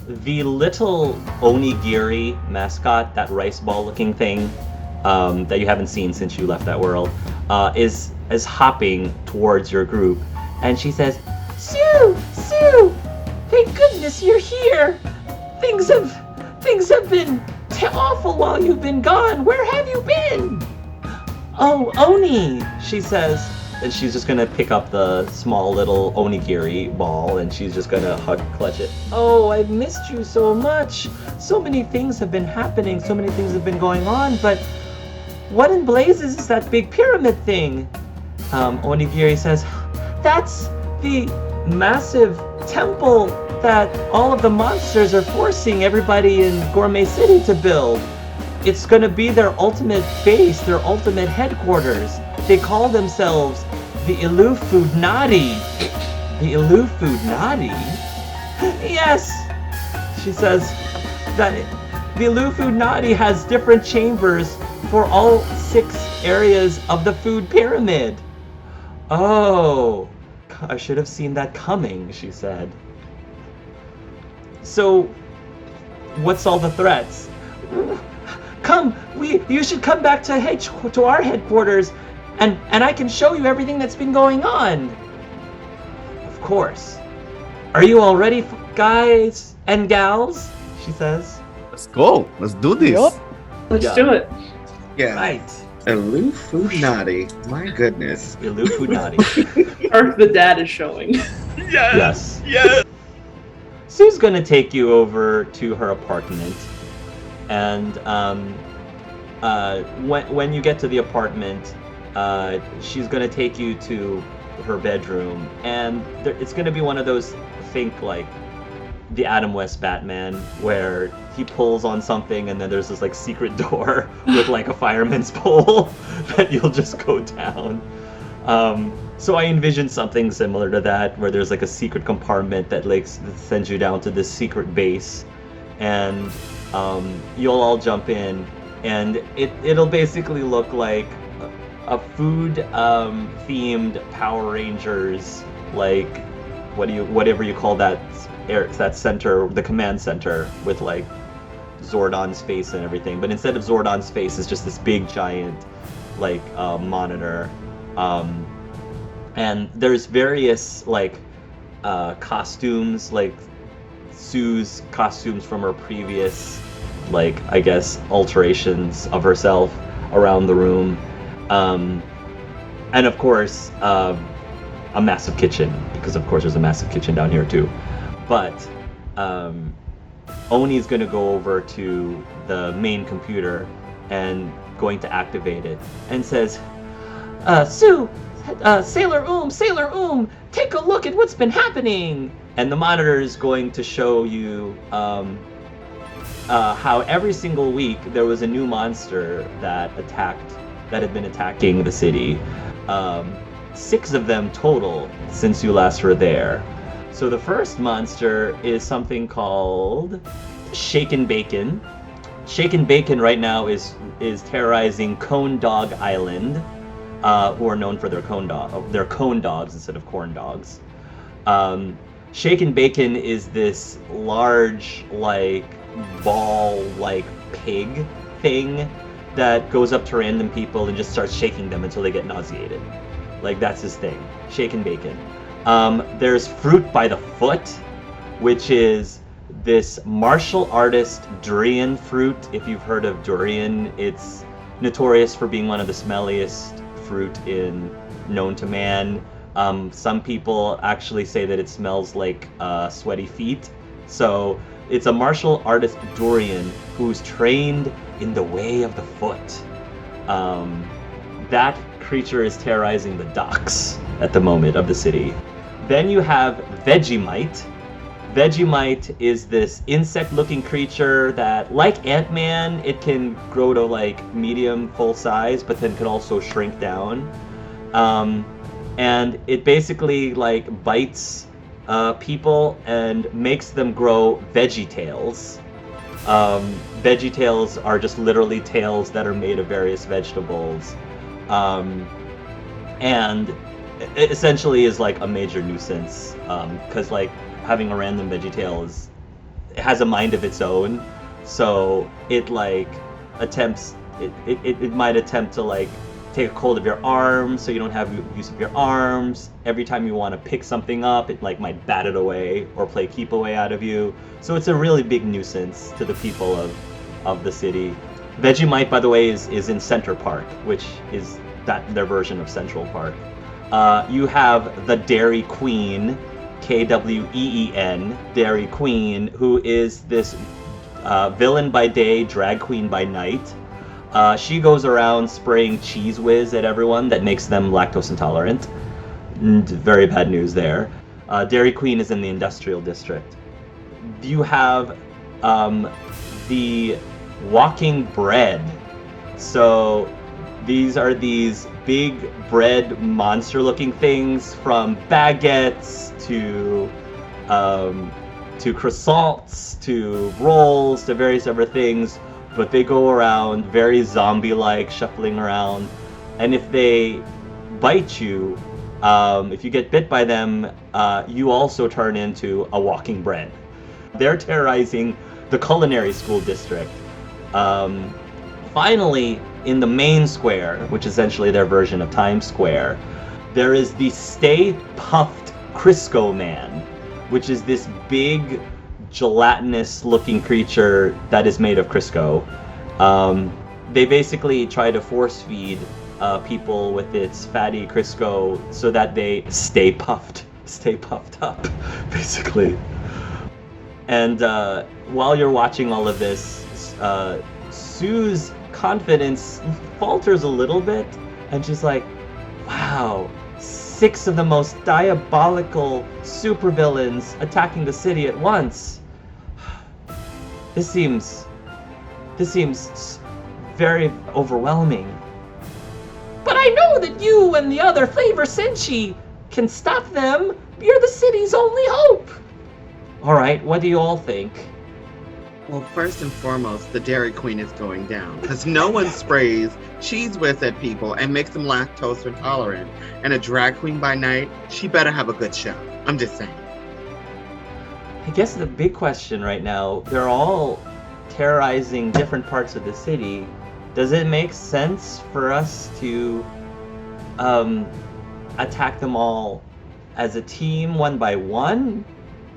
the little onigiri mascot, that rice ball looking thing that you haven't seen since you left that world, is hopping towards your group, and she says, Sue! Thank goodness you're here! Things have been awful while you've been gone. Where have you been? Oh, Oni, she says, and she's just gonna pick up the small little onigiri ball, and she's just gonna clutch it. Oh, I've missed you so much. So many things have been happening, so many things have been going on, but what in blazes is that big pyramid thing? Onigiri says, that's the massive temple that all of the monsters are forcing everybody in Gourmet City to build. It's going to be their ultimate base, their ultimate headquarters. They call themselves the Illufoodnati. The Illufoodnati? Yes, she says that the Illufoodnati has different chambers for all 6 areas of the food pyramid. Oh, I should have seen that coming, she said. So, what's all the threats? Come, you should come back to our headquarters, and I can show you everything that's been going on. Of course. Are you all ready, guys and gals? She says. Let's go. Let's do this. Yep. Let's do it. Yeah. Right. Illufoodnati. My goodness. Illufoodnati. Ark the dad is showing. Yes. Yes. Sue's gonna take you over to her apartment, and when you get to the apartment, she's gonna take you to her bedroom, and it's gonna be one of those, think like the Adam West Batman, where he pulls on something and then there's this like secret door with like a fireman's pole that you'll just go down. So I envision something similar to that, where there's like a secret compartment that like sends you down to this secret base, and you'll all jump in, and it'll basically look like a food themed Power Rangers, like whatever you call that center, the command center, with like Zordon's face and everything, but instead of Zordon's face, it's just this big giant like monitor. And there's various like costumes, like Sue's costumes from her previous, like, I guess, alterations of herself around the room. And of course, a massive kitchen, because of course there's a massive kitchen down here too. But Oni's gonna go over to the main computer and going to activate it, and says, Sue, Sailor take a look at what's been happening. And the monitor is going to show you how every single week there was a new monster that had been attacking the city. 6 of them total since you last were there. So the first monster is something called Shaken Bacon. Shaken Bacon right now is terrorizing Cone Dog Island, who are known for their cone dogs instead of corn dogs. Shaken Bacon is this large, like, ball, like, pig thing that goes up to random people and just starts shaking them until they get nauseated. Like, that's his thing. Shaken Bacon. There's Fruit by the Foot, which is this martial artist durian fruit. If you've heard of durian, it's notorious for being one of the smelliest fruit known to man. Some people actually say that it smells like sweaty feet. So it's a martial artist durian who's trained in the way of the foot. That creature is terrorizing the docks at the moment of the city. Then you have Vegemite. Vegemite is this insect-looking creature that, like Ant-Man, it can grow to like medium, full size, but then can also shrink down. And it basically like bites people and makes them grow veggie tails. Veggie tails are just literally tails that are made of various vegetables. And it essentially is like a major nuisance, because like having a random veggie tail has a mind of its own. So it like attempts. It might attempt to like take a hold of your arms so you don't have use of your arms. Every time you want to pick something up, it like might bat it away or play keep away out of you. So it's a really big nuisance to the people of the city. Vegemite, by the way, is in Center Park, which is their version of Central Park. You have the Dairy Queen, Kween, Dairy Queen, who is this villain by day, drag queen by night. She goes around spraying Cheese Whiz at everyone that makes them lactose intolerant. Very bad news there. Dairy Queen is in the industrial district. You have the Walking Bread. So these are these big bread monster-looking things, from baguettes to croissants to rolls to various other things. But they go around very zombie-like, shuffling around. And if they bite you, if you get bit by them, you also turn into a walking bread. They're terrorizing the culinary school district. Finally, in the main square, which is essentially their version of Times Square, there is the Stay Puffed Crisco Man, which is this big, gelatinous looking creature that is made of Crisco. They basically try to force feed people with its fatty Crisco so that they stay puffed up, basically. And while you're watching all of this, Sue's confidence falters a little bit, and she's like, wow, 6 of the most diabolical supervillains attacking the city at once. This seems very overwhelming. But I know that you and the other Flavor Senshi can stop them. You're the city's only hope. All right, what do you all think? Well, first and foremost, the Dairy Queen is going down because no one sprays Cheese Whiz at people and makes them lactose intolerant. And a drag queen by night, she better have a good show. I'm just saying. I guess the big question right now, they're all terrorizing different parts of the city. Does it make sense for us to attack them all as a team, one by one,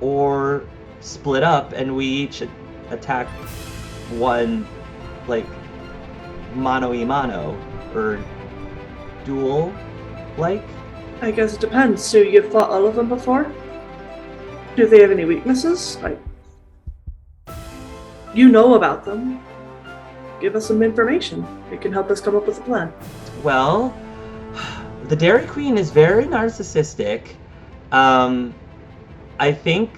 or split up and we each attack one, like, mano-a-mano, or duel, like? I guess it depends. So you've fought all of them before? Do they have any weaknesses? Like, you know about them. Give us some information. It can help us come up with a plan. Well, the Dairy Queen is very narcissistic. I think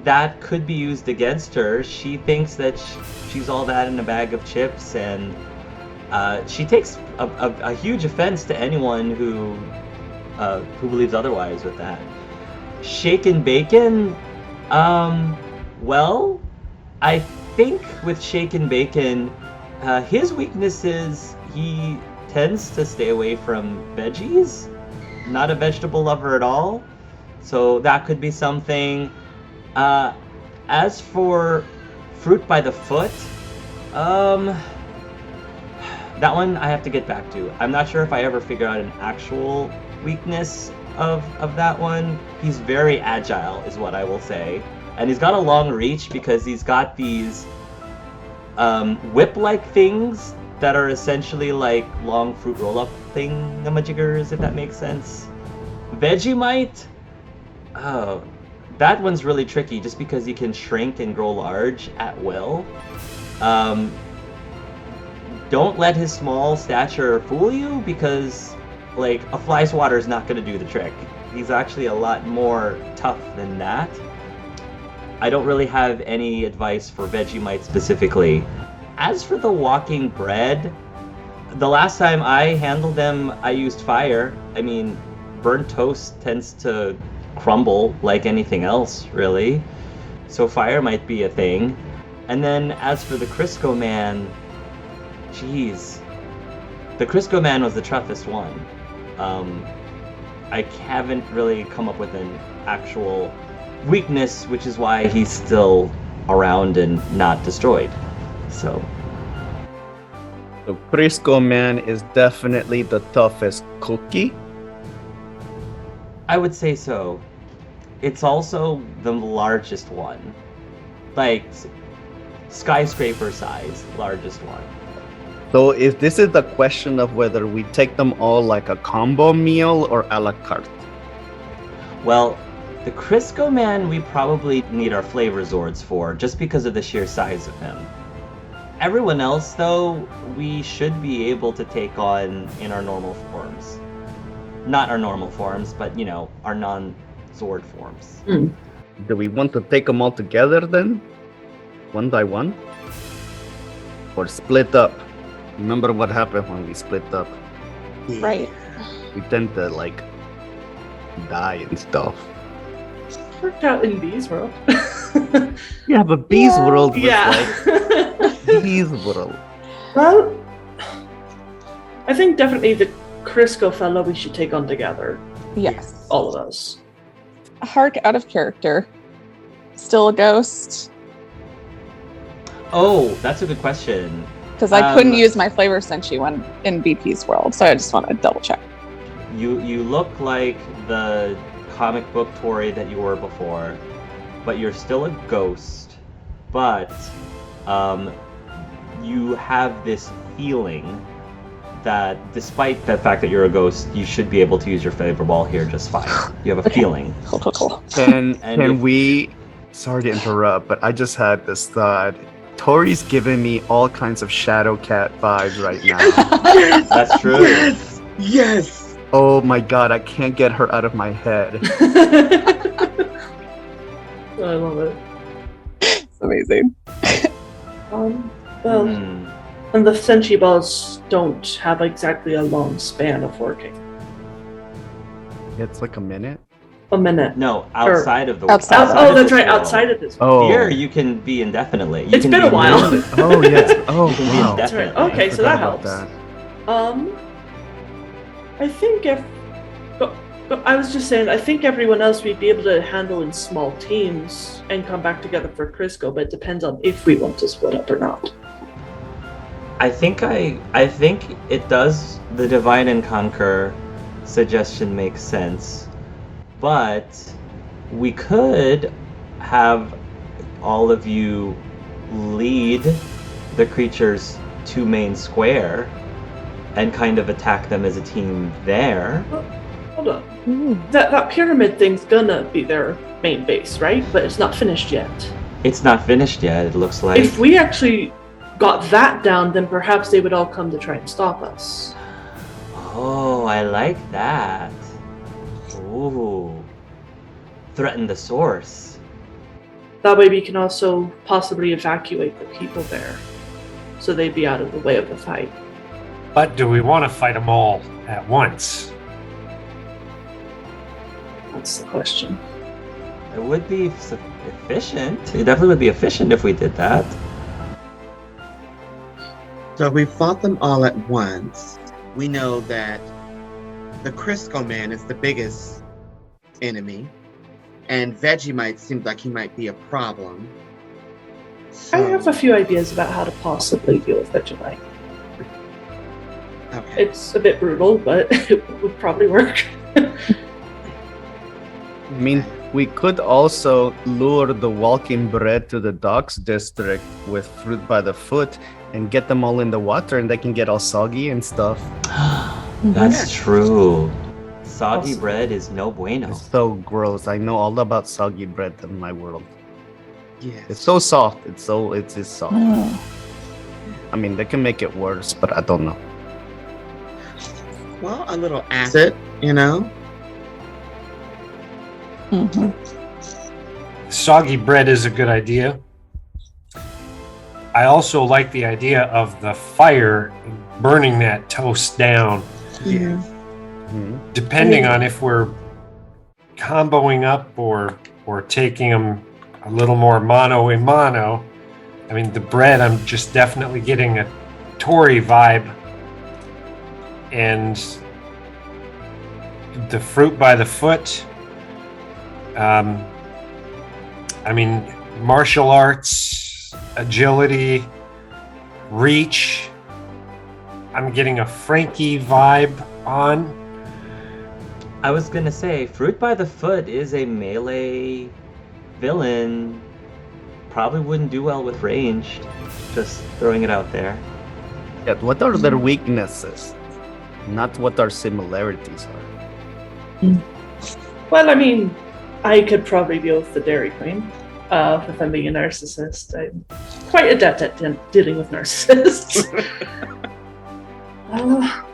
that could be used against her. She thinks that she's all that in a bag of chips, and she takes a huge offense to anyone who believes otherwise with that. Shaken Bacon, well, I think with Shaken Bacon, his weakness is he tends to stay away from veggies, not a vegetable lover at all, so that could be something. As for Fruit by the Foot, that one I have to get back to. I'm not sure if I ever figured out an actual weakness of that one. He's very agile, is what I will say. And he's got a long reach because he's got these whip-like things that are essentially like long fruit roll-up thingamajiggers, if that makes sense. Vegemite, oh, that one's really tricky just because he can shrink and grow large at will. Don't let his small stature fool you, because like a fly swatter is not going to do the trick. He's actually a lot more tough than that. I don't really have any advice for Vegemite specifically. As for the Walking Bread, the last time I handled them, I used fire. I mean, burnt toast tends to crumble like anything else, really. So fire might be a thing. And then as for the Crisco Man, jeez. The Crisco Man was the toughest one. I haven't really come up with an actual weakness, which is why he's still around and not destroyed. So Crisco Man is definitely the toughest cookie. I would say so. It's also the largest one. Like skyscraper size, largest one. So if this is the question of whether we take them all like a combo meal or a la carte. Well, the Crisco Man we probably need our flavor zords for, just because of the sheer size of him. Everyone else, though, we should be able to take on in our normal forms. Not our normal forms, but, our non-Zord forms. Do we want to take them all together then? One by one? Or split up? Remember what happened when we split up? Right. We tend to, die and stuff. Worked out in Bee's world. Yeah, but Bee's world was Yeah. Bee's world. Well, I think definitely the Crisco fella we should take on together. Yes. All of us. Hark out of character. Still a ghost. Oh, that's a good question. Because I couldn't use my Flavor Senshi one in BP's world, so I just want to double check. You look like the comic book Tori that you were before, but you're still a ghost. But you have this feeling that despite the fact that you're a ghost, you should be able to use your flavor ball here just fine. You have a feeling. Cool. Can we... Sorry to interrupt, but I just had this thought. Tori's giving me all kinds of Shadow Cat vibes right now. Yes! That's true. Yes! Oh my god, I can't get her out of my head. I love it. It's amazing. Well, and the Senshi balls don't have exactly a long span of working. It's like a minute? A minute. No, outside of the Outside. Oh, of that's this right, world. outside of this. Oh. Here, you can be indefinitely. You It's can been be a while. limited. Oh, yes. Oh, You can be wow. That's right. indefinitely. Okay, so that Forgot about helps. I think I was just saying, I think everyone else we'd be able to handle in small teams and come back together for Crisco, but it depends on if we want to split up or not. I think it does. The divide and conquer suggestion makes sense, but we could have all of you lead the creatures to main square and kind of attack them as a team there. Hold on. That pyramid thing's gonna be their main base, right? But it's not finished yet. It's not finished yet, it looks like. If we actually got that down, then perhaps they would all come to try and stop us. Oh, I like that. Ooh. Threaten the source. That way we can also possibly evacuate the people there, so they'd be out of the way of the fight. But do we want to fight them all at once? That's the question. It would be efficient. It definitely would be efficient if we did that. So we fought them all at once. We know that the Crisco Man is the biggest enemy, and Vegemite seems like he might be a problem. I have a few ideas about how to possibly deal with Vegemite. Okay. It's a bit brutal, but it would probably work. I mean, we could also lure the walking bread to the docks district with fruit by the foot and get them all in the water and they can get all soggy and stuff. That's true. Soggy Awesome. bread is no bueno. It's so gross. I know all about soggy bread in my world. Yes. It's so soft. It's just soft. I mean, they can make it worse, but I don't know. Well, a little acid, you know? Soggy bread is a good idea. I also like the idea of the fire burning that toast down. Yes. Depending on if we're comboing up or taking them a little more mano a mano. I mean, the bread, I'm just definitely getting a Tory vibe. And the fruit by the foot, I mean, martial arts, agility, reach. I'm getting a Frankie vibe on. I was gonna say, Fruit by the Foot is a melee villain. Probably wouldn't do well with ranged. Just throwing it out there. Yeah, what are their weaknesses? Not what our similarities are. Well, I mean, I could probably deal with the Dairy Queen. If I'm being a narcissist, I'm quite adept at dealing with narcissists.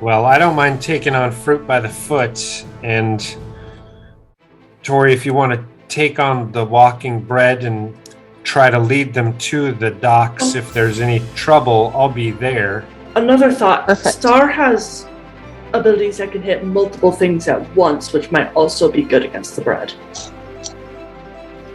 Well, I don't mind taking on Fruit by the Foot. And Tori, if you want to take on the Walking Bread and try to lead them to the docks, if there's any trouble, I'll be there. Another thought. Perfect. Star has abilities that can hit multiple things at once, which might also be good against the bread.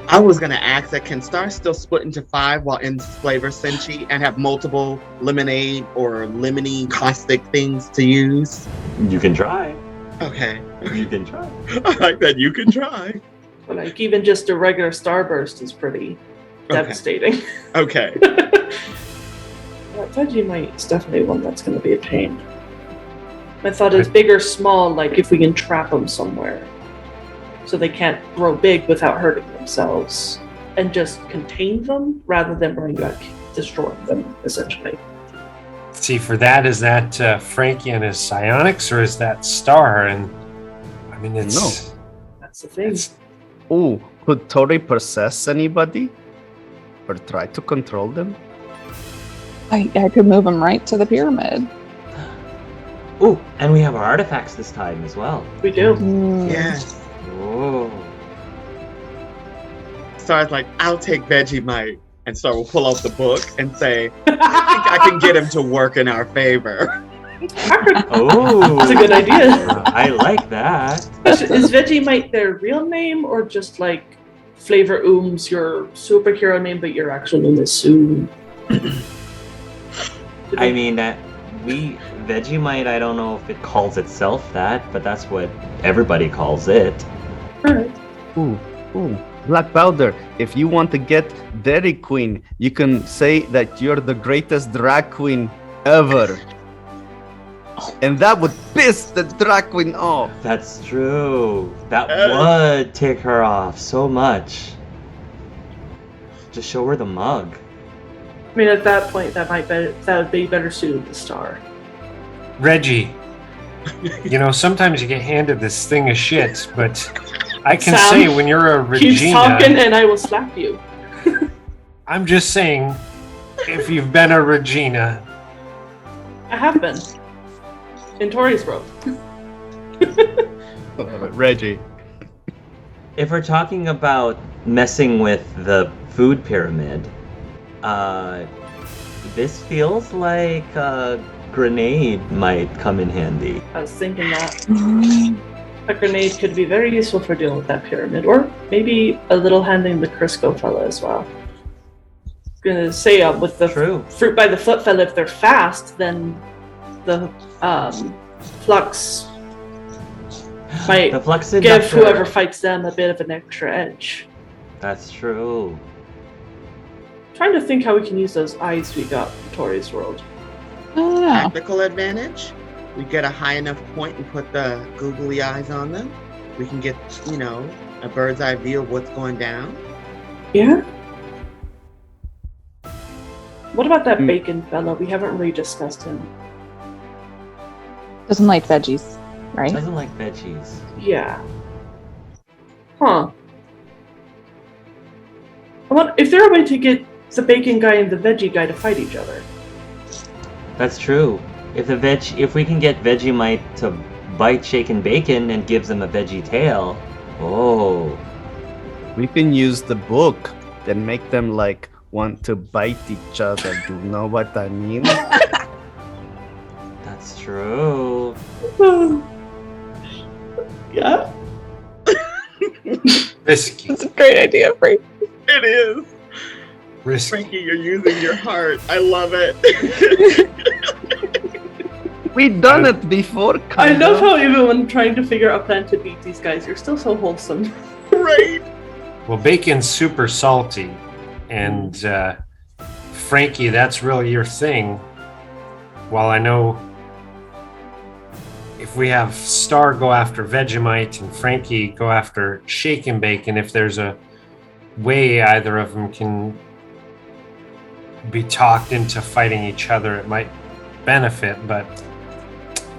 I was gonna ask that can Star still split into 5 while in Flavor Senshi and have multiple lemonade or lemony caustic things to use? You can try. Okay. You can try. I like that. You can try. But like even just a regular starburst is pretty devastating. Okay. That Vegemite is definitely one that's going to be a pain. My thought is big or small, like if we can trap them somewhere so they can't grow big without hurting themselves and just contain them rather than bring back destroying them, essentially. See, for that, is that Frankie and his psionics, or is that Star? And I mean, it's No. That's the thing. it's Oh, could Tori possess anybody? Or try to control them? I could move him right to the pyramid. Ooh, and we have our artifacts this time as well. We do. Yes. Oh. Star's like, I'll take Vegemite. And Star will pull out the book and say, I think I can get him to work in our favor. Oh. That's a good idea. I like that. Is Vegemite their real name or just like Flavor Oom's your superhero name, but your actual name is Sue? I mean, Vegemite, I don't know if it calls itself that, but that's what everybody calls it. Alright. Ooh, Black Powder, if you want to get Dairy Queen, you can say that you're the greatest drag queen ever. And that would piss the drag queen off. That's true. That would tick her off so much. Just show her the mug. I mean, at that point, that would be better suited to Star. Reggie. You know, sometimes you get handed this thing of shit, but I can Sam, say when you're a Keep talking Regina, and I will slap you. I'm just saying, if you've been a Regina, I have been. In Tori's world. Reggie. If we're talking about messing with the food pyramid, this feels like a grenade might come in handy. I was thinking that. A grenade could be very useful for dealing with that pyramid, or maybe a little handling the Crisco fella as well. Gonna say with the True. Fruit by the Foot fella, if they're fast, then the Flux might The flux give inductor. whoever fights them a bit of an extra edge. That's true. Trying to think how we can use those eyes we got from Tori's world. I don't know. Tactical advantage. We get a high enough point and put the googly eyes on them. We can get, a bird's eye view of what's going down. Yeah. What about that bacon fella? We haven't really discussed him. Doesn't like veggies, right? Doesn't like veggies. Yeah. Huh. I wonder if there a way to get the bacon guy and the veggie guy to fight each other. That's true. If we can get Vegemite to bite Shaken Bacon and gives him a veggie tail, oh. We can use the book, then make them want to bite each other. Do you know what I mean? That's true. Yeah. risky. It's a great idea, Frank. It is. Risky. Frankie, you're using your heart. I love it. We've done it before, I kind love of. how even when trying to figure out a plan to beat these guys, you're still so wholesome. Right. Well, bacon's super salty, And Frankie, that's really your thing. While I know if we have Star go after Vegemite and Frankie go after Shake and Bacon, if there's a way either of them can be talked into fighting each other, it might benefit. But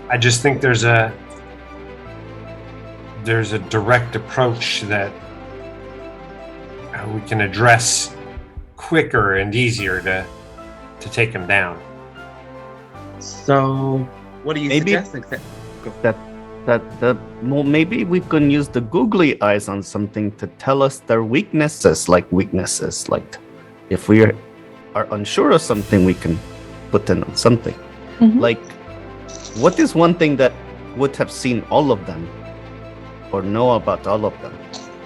I just think there's a direct approach that we can address quicker and easier to take them down. So, what are you suggesting? Well, maybe we can use the googly eyes on something to tell us their weaknesses. Like if we are unsure of something, we can put in on something. Mhm. Like, what is one thing that would have seen all of them or know about all of them?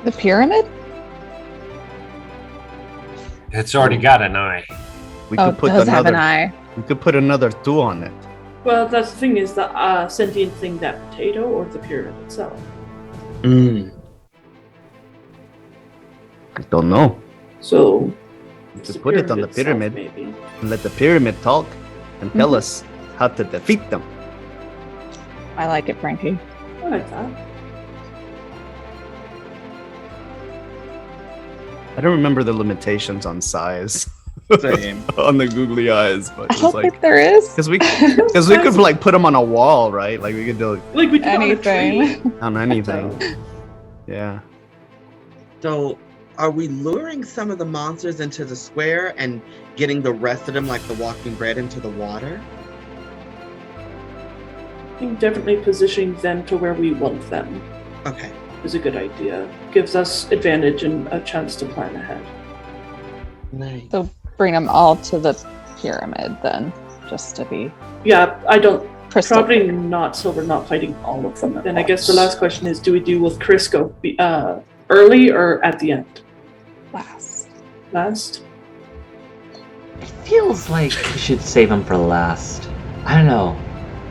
The pyramid? It's already got an eye. We Oh, could put it does have an another. eye. We could put another 2 on it. Well, that's the thing, is the sentient thing that potato or the pyramid itself? Mm. I don't know. So, Just put it on the itself, pyramid maybe. and let the pyramid talk and tell us how to defeat them. I like it, Frankie. I like that. I don't remember the limitations on size Same. on the googly eyes, but I it's don't like think there is. because we could like put them on a wall, right? Like we could do Like we did on a Anything. tree. on anything. Yeah. So, are we luring some of the monsters into the square and getting the rest of them, like the Walking Bread, into the water? I think definitely positioning them to where we want them Okay. is a good idea. Gives us advantage and a chance to plan ahead. Nice. So bring them all to the pyramid then, just to be Yeah, I don't. crystal Probably clear. not, so we're not fighting all of them. And I guess the last question is, do we do with Crisco early or at the end? Last. Last? It feels like we should save them for last. I don't know.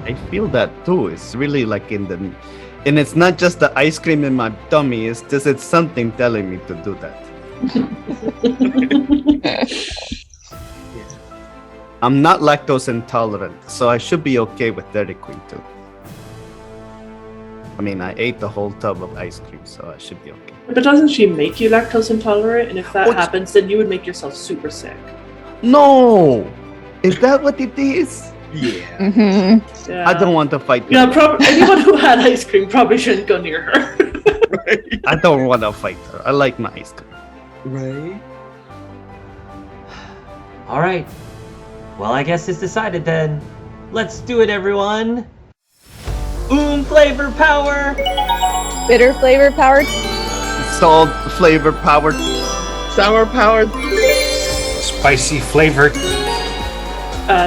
I feel that too. It's really like and it's not just the ice cream in my tummy. It's something telling me to do that. I'm not lactose intolerant, so I should be okay with Dairy Queen too. I mean, I ate the whole tub of ice cream, so I should be okay. But doesn't she make you lactose intolerant? And if that What's- happens, then you would make yourself super sick. No, is that what it is? Yeah. Mm-hmm. Yeah. I don't want to fight. Yeah, her. anyone who had ice cream probably shouldn't go near her. I don't want to fight her. I like my ice cream. Right? All right. Well, I guess it's decided then. Let's do it, everyone. Flavor power. Bitter flavor powered. Salt flavor powered. Sour powered. Spicy flavored.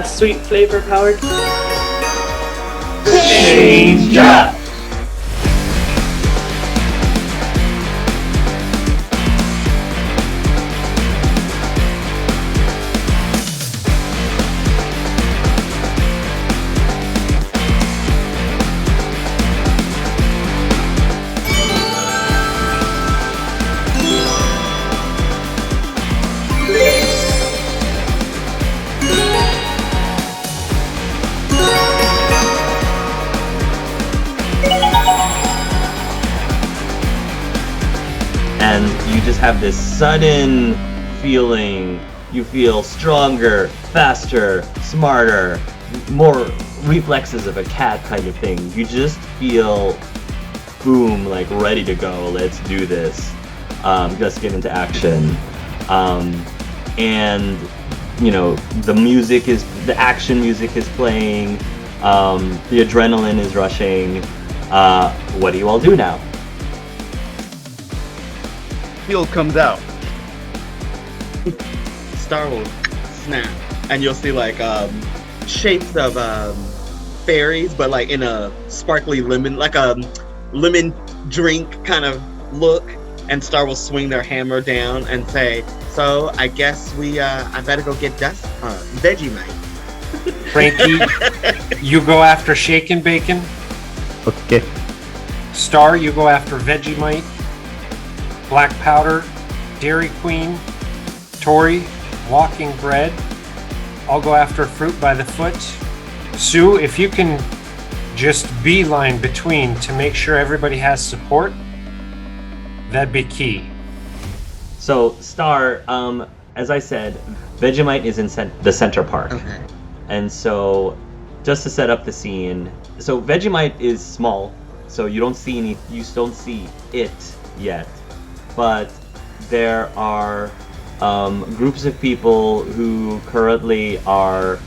Sweet flavor powered. Change up. And you just have this sudden feeling. You feel stronger, faster, smarter, more reflexes of a cat kind of thing. You just feel, boom, like ready to go. Let's do this. Let's get into action. And you know, the action music is playing. The adrenaline is rushing. What do you all do now? Fuel comes out. Star will snap, and you'll see like shapes of fairies, but like in a sparkly lemon, like a lemon drink kind of look. And Star will swing their hammer down and say, "So I guess I better go get Vegemite." Frankie, you go after Shake and Bacon. Okay. Star, you go after Vegemite. Black Powder, Dairy Queen, Tori, walking bread. I'll go after fruit by the foot. Sue, if you can just beeline between to make sure everybody has support, that'd be key. So, Star, as I said, Vegemite is in the center park. Okay. And so, just to set up the scene, so Vegemite is small, so you don't see it yet. But there are groups of people who currently are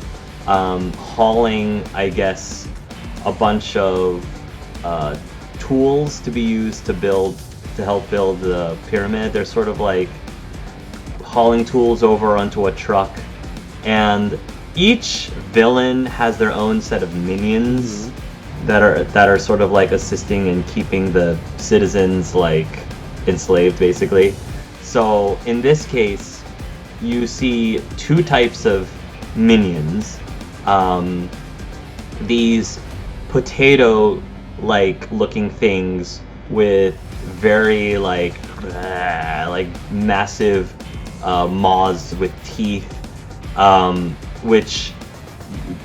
hauling, I guess, a bunch of tools to be used to help build the pyramid. They're sort of like hauling tools over onto a truck, and each villain has their own set of minions that are sort of like assisting in keeping the citizens like enslaved, basically. So in this case, you see two types of minions. These potato-like looking things with very like massive maws with teeth, which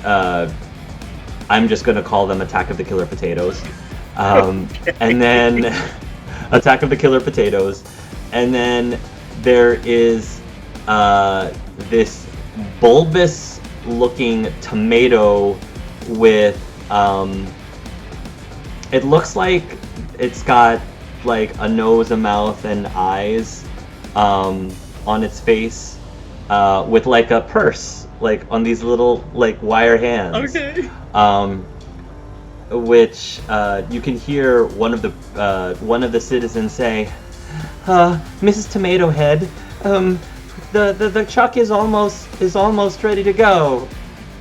I'm just gonna call them Attack of the Killer Potatoes. And then Attack of the Killer Potatoes. And then there is this bulbous looking tomato with it looks like it's got like a nose, a mouth, and eyes on its face, with like a purse, like on these little like wire hands. Okay. Which you can hear one of the citizens say, "Mrs. Tomato Head, the truck is almost ready to go."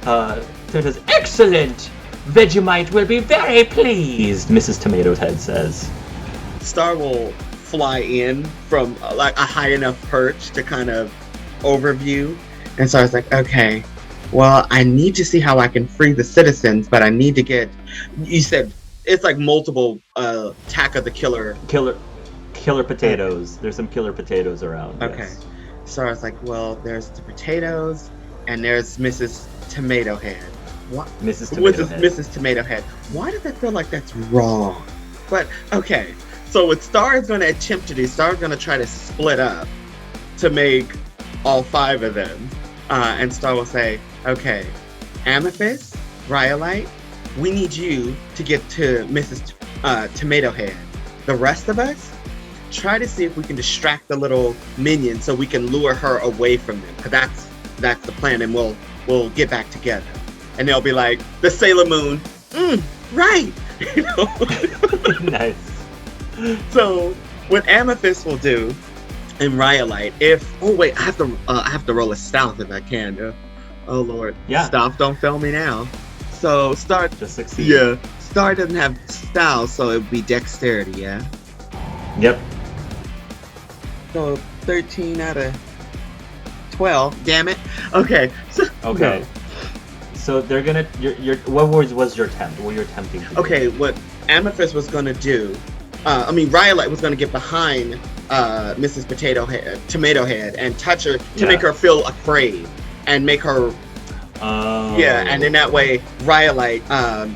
So it says, "Excellent! Vegemite will be very pleased," Mrs. Tomato Head says. Star will fly in from like a high enough perch to kind of overview, and so I was like, okay, well, I need to see how I can free the citizens, but I need to get. You said it's like multiple Attack of the Killer Potatoes. There's some killer potatoes around. Okay, yes. so I was like, well, there's the potatoes, and there's Mrs. Tomato Head. What? Mrs. Tomato Head. Mrs. Tomato Head. Why does I feel like that's wrong? But okay. So what Star is going to attempt to do, Star is going to try to split up to make all five of them. And Star will say, okay, Amethyst, Rhyolite, we need you to get to Mrs. Tomato Head. The rest of us, try to see if we can distract the little minion so we can lure her away from them. Because that's the plan, and we'll get back together. And they'll be like, the Sailor Moon, right. You know? Nice. So what Amethyst will do, and Rhyolite, I have to roll a stealth if I can. Oh Lord, yeah. Stealth, don't fail me now. So Star Just succeed. Yeah, Star doesn't have stealth, so it would be dexterity. Yeah. Yep. So 13 out of 12. Damn it. Okay. Okay. No. So they're gonna. What was your attempt? What were you attempting to do? Okay, what Amethyst was gonna do. Rhyolite was going to get behind Mrs. Tomato Head, and touch her to make her feel afraid and make her. Yeah, and then that way Rhyolite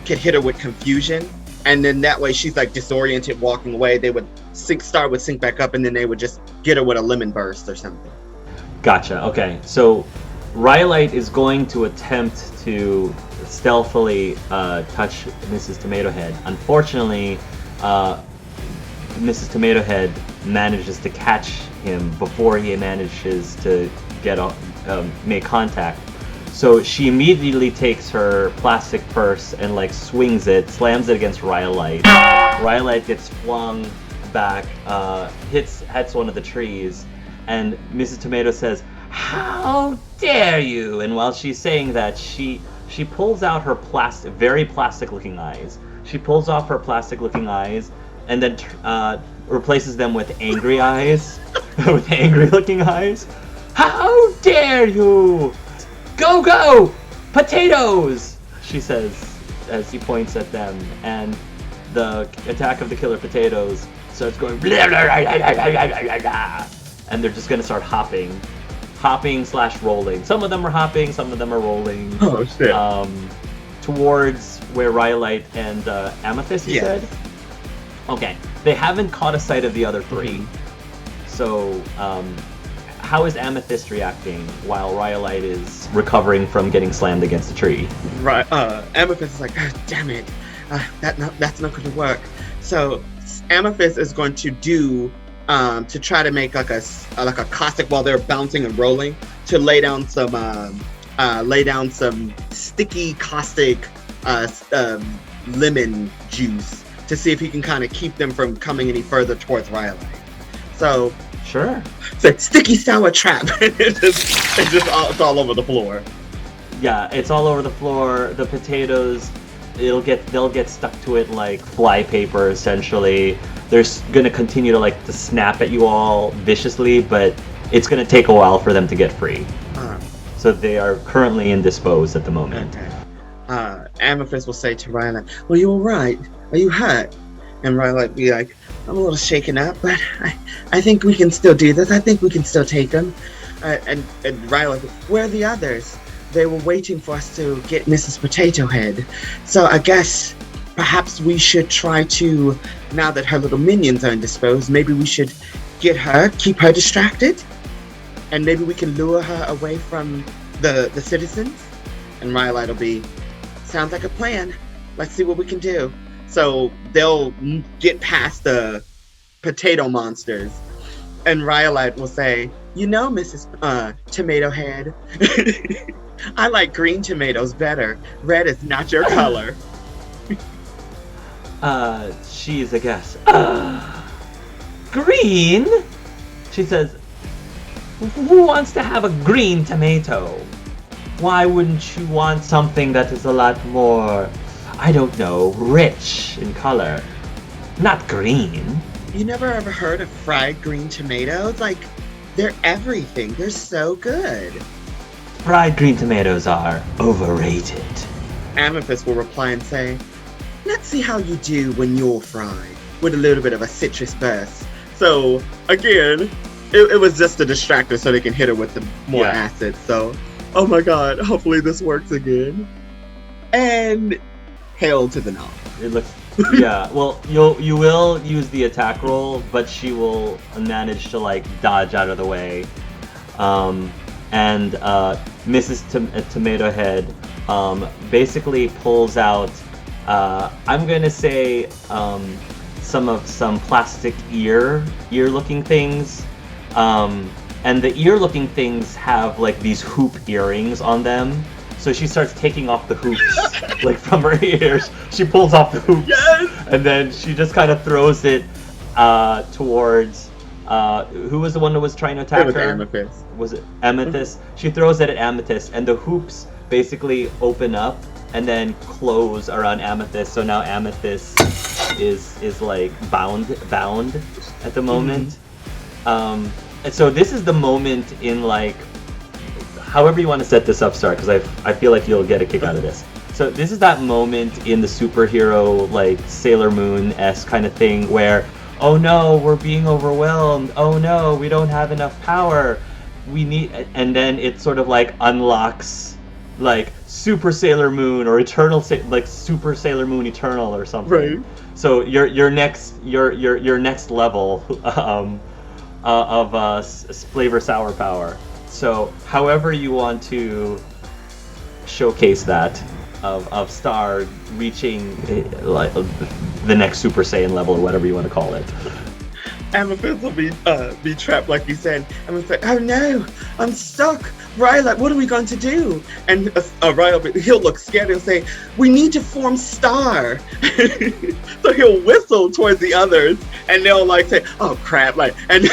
could hit her with confusion, and then that way she's like disoriented, walking away. They would Star would sink back up, and then they would just get her with a lemon burst or something. Gotcha. Okay, so Rhyolite is going to attempt to stealthily touch Mrs. Tomato Head. Unfortunately, Mrs. Tomato Head manages to catch him before he manages to make contact. So she immediately takes her plastic purse and like swings it, slams it against Rhyolite. Rhyolite gets flung back, hits one of the trees, and Mrs. Tomato says, "How dare you!" And while she's saying that, she pulls out her very plastic-looking eyes. She pulls off her plastic-looking eyes, and then replaces them with angry eyes, with angry-looking eyes. "How dare you! Go, go! Potatoes!" she says as he points at them, and the Attack of the Killer Potatoes starts going blah, blah, blah, blah, blah, blah, blah, and they're just gonna start hopping hopping / rolling. Some of them are hopping, some of them are rolling. Oh shit. Towards where Rhyolite and Amethyst, you said? Okay. They haven't caught a sight of the other three. So, how is Amethyst reacting while Rhyolite is recovering from getting slammed against a tree? Right. Amethyst is like, oh, damn it, that's not going to work. So Amethyst is going to do to try to make like a caustic while they're bouncing and rolling, to lay down some sticky caustic lemon juice to see if he can kind of keep them from coming any further towards Rhyolite. So sure. It's a sticky sour trap. It's all over the floor. Yeah, it's all over the floor. The potatoes, they'll get stuck to it like fly paper essentially. They're gonna continue to snap at you all viciously, but it's gonna take a while for them to get free. So they are currently indisposed at the moment. Okay. Amethyst will say to Rhyolite, "Well, you all right? Are you hurt?" And Rhyolite be like, "I'm a little shaken up, but I think we can still do this. I think we can still take them." And Rhyolite, "Where are the others? They were waiting for us to get Mrs. Potato Head. So I guess perhaps we should try to, now that her little minions are indisposed, maybe we should keep her distracted, and maybe we can lure her away from the citizens." And Rhyolite will be, "Sounds like a plan. Let's see what we can do." So they'll get past the potato monsters, and Rhyolite will say, "You know, Mrs. Tomato Head, I like green tomatoes better. Red is not your color." She's a guess. Green? She says, "Who wants to have a green tomato? Why wouldn't you want something that is a lot more, I don't know, rich in color? Not green." You never ever heard of fried green tomatoes? Like, they're everything. They're so good. Fried green tomatoes are overrated. Amethyst will reply and say, "Let's see how you do when you're fried, with a little bit of a citrus burst." So, again, it was just a distractor so they can hit her with the more acid. So, oh my god, hopefully this works again. And hail to the no. It looks, yeah. Well, you will use the attack roll, but she will manage to dodge out of the way. And Mrs. Tomato Head basically pulls out, I'm gonna say, some plastic ear-looking things. And the ear-looking things have these hoop earrings on them. So she starts taking off the hoops from her ears. She pulls off the hoops, and then she just kind of throws it towards who was the one that was trying to attack her? Amethyst. Was it Amethyst? She throws it at Amethyst, and the hoops basically open up and then close around Amethyst. So now Amethyst is bound at the moment. And so this is the moment in however you want to set this up, Star, because I feel like you'll get a kick out of this. So this is that moment in the superhero Sailor Moon-esque kind of thing where, oh no, we're being overwhelmed. Oh no, we don't have enough power. We need, and then it sort of unlocks Super Sailor Moon or Super Sailor Moon Eternal or something. Right. So your next level of flavor sour power. So however you want to showcase that of Star reaching the next Super Saiyan level or whatever you want to call it. Amethyst will be trapped like you said. Amethyst like, "Oh no, I'm stuck. Rhyolite, what are we going to do?" And Rhyolite, he'll look scared and say, "We need to form Star." So he'll whistle towards the others, and they'll say, "Oh crap!" And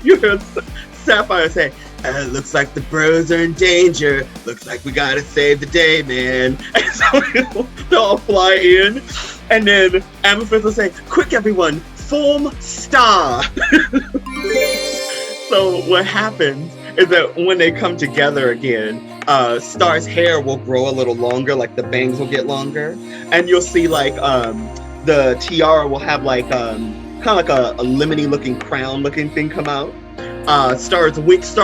you hear Sapphire say, "Looks like the bros are in danger. Looks like we gotta save the day, man." And so they'll all fly in, and then Amethyst will say, "Quick, everyone! Form Star." So what happens is that when they come together again, Star's hair will grow a little longer, the bangs will get longer, and you'll see the tiara will have kind of a lemony looking crown looking thing come out. Star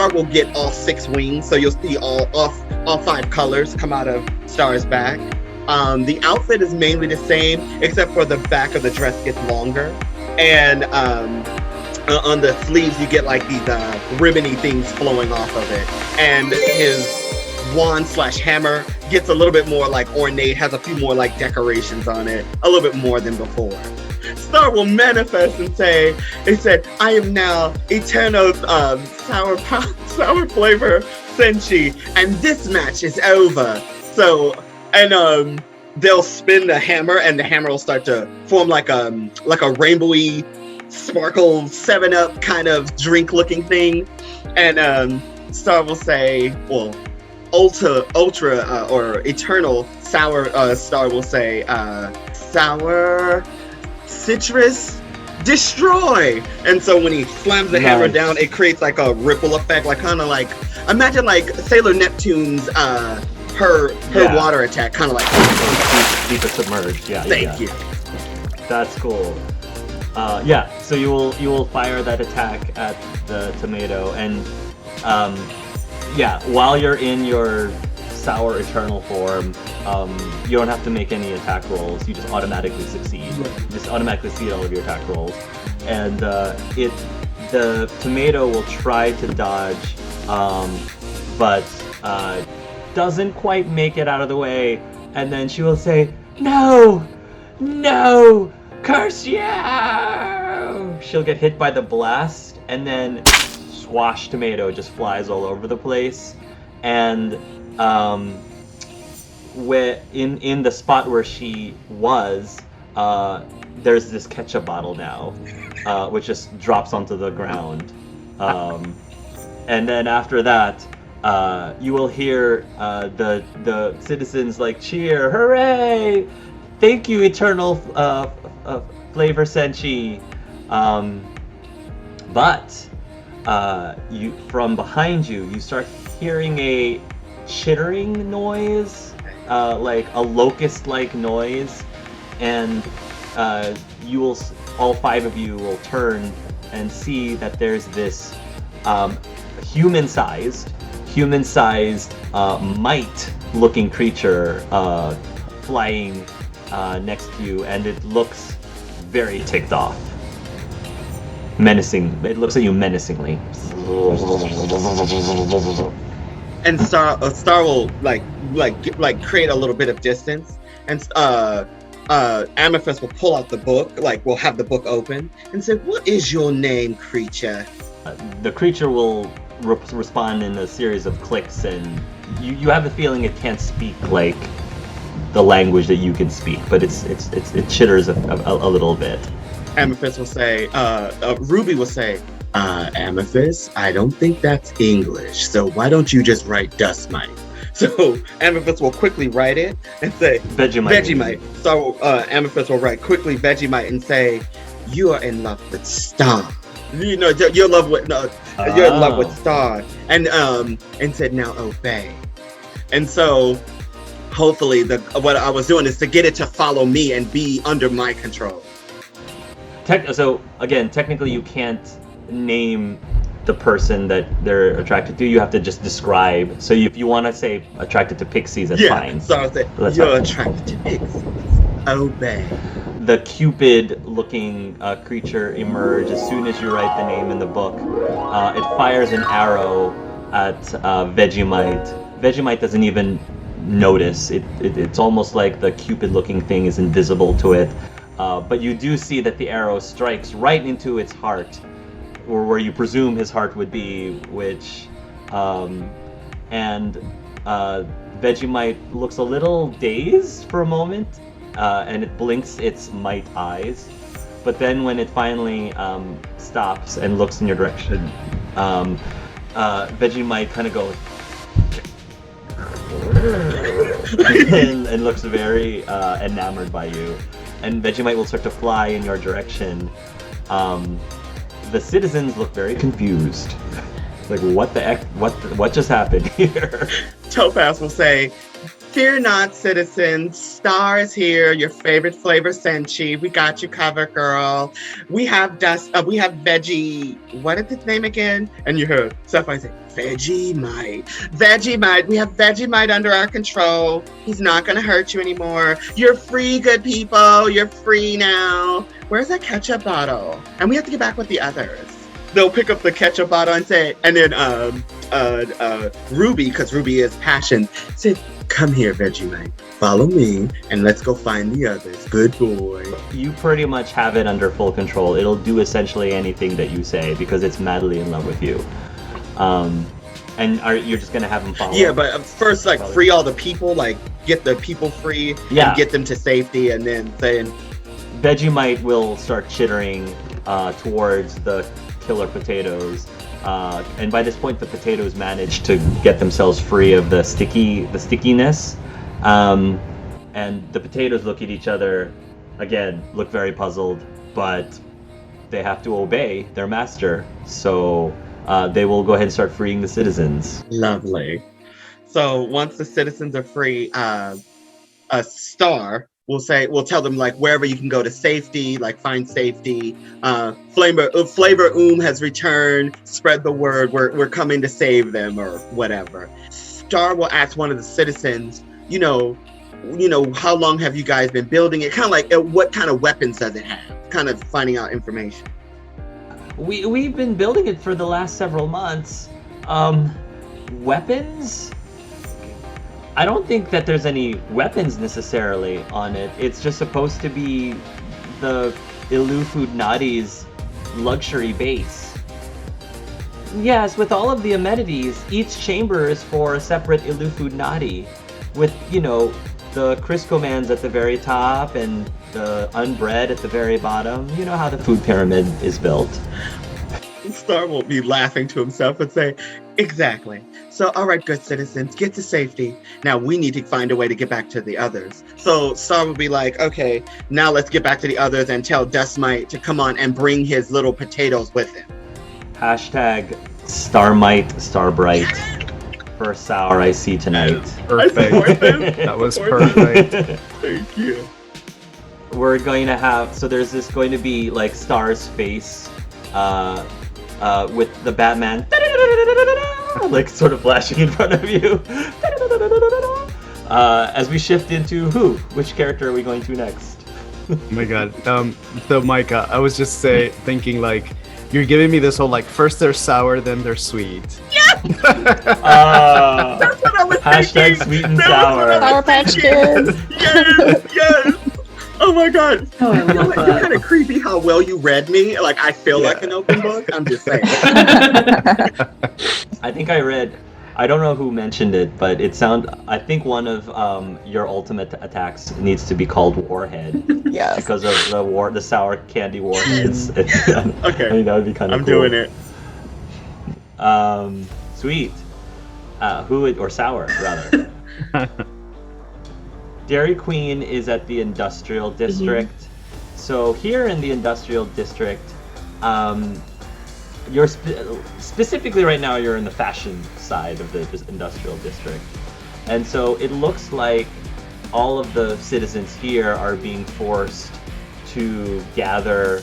will get all 6 wings, so you'll see all 5 colors come out of Star's back. The outfit is mainly the same, except for the back of the dress gets longer, and on the sleeves you get like these ribbony things flowing off of it, and his wand/hammer gets a little bit more like ornate, has a few more like decorations on it, a little bit more than before. Star will manifest and say, I am now eternal sour flavor Senshi, and this match is over. So, and they'll spin the hammer, and the hammer will start to form like a rainbowy sparkle 7-Up kind of drink looking thing. And Star will say, well, ultra or eternal sour Star will say, sour citrus destroy. And so when he slams the hammer down, it creates like a ripple effect, like kind of like, imagine like Sailor Neptune's her water attack, kind of like deeper submerged. Thank you. That's cool. So you will fire that attack at the tomato, and while you're in your sour eternal form, you don't have to make any attack rolls. You just automatically succeed. You just automatically succeed all of your attack rolls, and the tomato will try to dodge, but doesn't quite make it out of the way, and then she will say, "No, curse you!" She'll get hit by the blast, and then squash tomato just flies all over the place, and where in the spot where she was, there's this ketchup bottle now, which just drops onto the ground, and then after that, you will hear the citizens like cheer, "Hooray! Thank you, Eternal Flavor Senshi." But you, from behind you start hearing a chittering noise, like a locust-like noise, and all 5 of you will turn and see that there's this human-sized mite-looking creature flying next to you, and it looks very ticked off. Menacing. It looks at you menacingly. And Star will like create a little bit of distance, and Amethyst will pull out the book, like we'll have the book open, and say, "What is your name, creature?" The creature will respond in a series of clicks, and you have a feeling it can't speak like the language that you can speak, but it chitters a little bit. Amethyst will say, Ruby will say, Amethyst, I don't think that's English, so why don't you just write dust mite? So Amethyst will quickly write it and say, Vegemite. So Amethyst will write quickly Vegemite and say, you are in love with Star. You're in love with Star. And said, now obey. And so hopefully what I was doing is to get it to follow me and be under my control. So again, technically you can't name the person that they're attracted to. You have to just describe. So if you want to say attracted to pixies, that's fine. So I'll say, you're attracted to pixies. Obey. The Cupid-looking creature emerges as soon as you write the name in the book. It fires an arrow at Vegemite. Vegemite doesn't even notice. It's almost like the Cupid-looking thing is invisible to it. But you do see that the arrow strikes right into its heart, or where you presume his heart would be, which, Vegemite looks a little dazed for a moment, and it blinks its mite eyes. But then when it finally stops and looks in your direction, Vegemite kind of goes and looks very enamored by you. And Vegemite will start to fly in your direction. The citizens look very confused. Like, what the heck? What just happened here? Topaz will say, Fear not, citizens. Star is here, your favorite Flavor Senshi. We got you covered, girl. We have we have Veggie. What is its name again? And you heard Sapphire say, Vegemite. Vegemite. We have Vegemite under our control. He's not gonna hurt you anymore. You're free, good people. You're free now. Where's that ketchup bottle? And we have to get back with the others. They'll pick up the ketchup bottle and say, and then Ruby, because Ruby is passion, said, come here, Vegemite. Follow me, and let's go find the others. Good boy. You pretty much have it under full control. It'll do essentially anything that you say because it's madly in love with you. And you're just gonna have him follow? Yeah, but first, like, free all the people, like, get the people free, and get them to safety, and then saying... Vegemite will start chittering towards the killer potatoes. And by this point, the potatoes manage to get themselves free of the stickiness. And the potatoes look at each other, again, look very puzzled, but they have to obey their master. So they will go ahead and start freeing the citizens. Lovely. So once the citizens are free, a Star we'll tell them, like, wherever you can go to safety, like, find safety. Flavor has returned. Spread the word. We're coming to save them, or whatever. Star will ask one of the citizens, you know, how long have you guys been building it? Kind of like, what kind of weapons does it have? Kind of finding out information. We've been building it for the last several months. Weapons? I don't think that there's any weapons necessarily on it. It's just supposed to be the Ilufood Nadi's luxury base. Yes, with all of the amenities, each chamber is for a separate Ilufood Nadi. With, the Crisco Mans at the very top and the Unbread at the very bottom. You know how the food pyramid is built. Star will be laughing to himself and say, exactly. So, all right, good citizens, get to safety. Now we need to find a way to get back to the others. So Star will be like, okay, now let's get back to the others and tell Dustmite to come on and bring his little potatoes with him. Hashtag Starmite Starbright. First sour I see tonight. Perfect. That was perfect. Thank you. We're going to have, so there's going to be like Star's face with the Batman like sort of flashing in front of you. As we shift into which character are we going to next? Oh my god. So Micah, I was just thinking, like, you're giving me this whole, like, first they're sour, then they're sweet. Yes! That's what I was hashtag thinking. Sweet and sour. Sour Patch Kids. Yes. Oh my god. Oh, I love It's that. kind of creepy how well you read me. Like, I feel like an open book. I'm just saying. I think I don't know who mentioned it, but I think one of your ultimate attacks needs to be called Warhead. Yes. Because of the sour candy warheads. Okay. I think that would be kind of cool. I'm doing it. Sweet. Or sour, rather. Dairy Queen is at the industrial district. Mm-hmm. So here in the industrial district, you're specifically right now you're in the fashion side of the industrial district. And so it looks like all of the citizens here are being forced to gather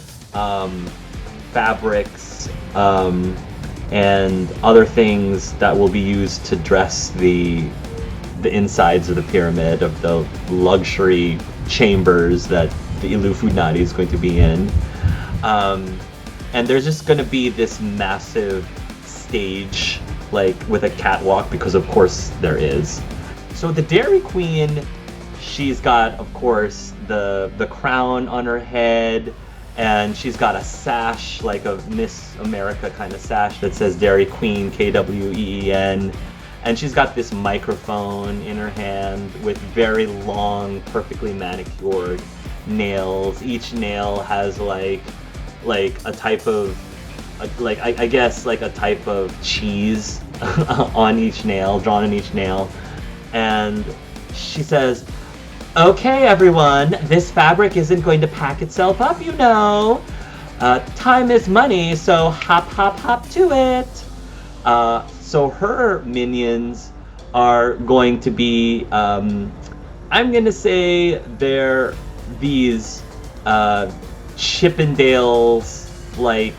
fabrics and other things that will be used to dress the insides of the pyramid, of the luxury chambers that the Ilufood Nadi is going to be in. And there's just going to be this massive stage, like, with a catwalk, because of course there is. So the Dairy Queen, she's got, of course, the crown on her head, and she's got a sash, like a Miss America kind of sash that says Dairy Queen, Kween. And she's got this microphone in her hand with very long, perfectly manicured nails. Each nail has like a type of, I guess like a type of cheese on each nail, drawn on each nail. And she says, "Okay, everyone, this fabric isn't going to pack itself up, you know. Time is money, so hop, hop, hop to it." So her minions are going to be, I'm gonna say they're these Chippendales like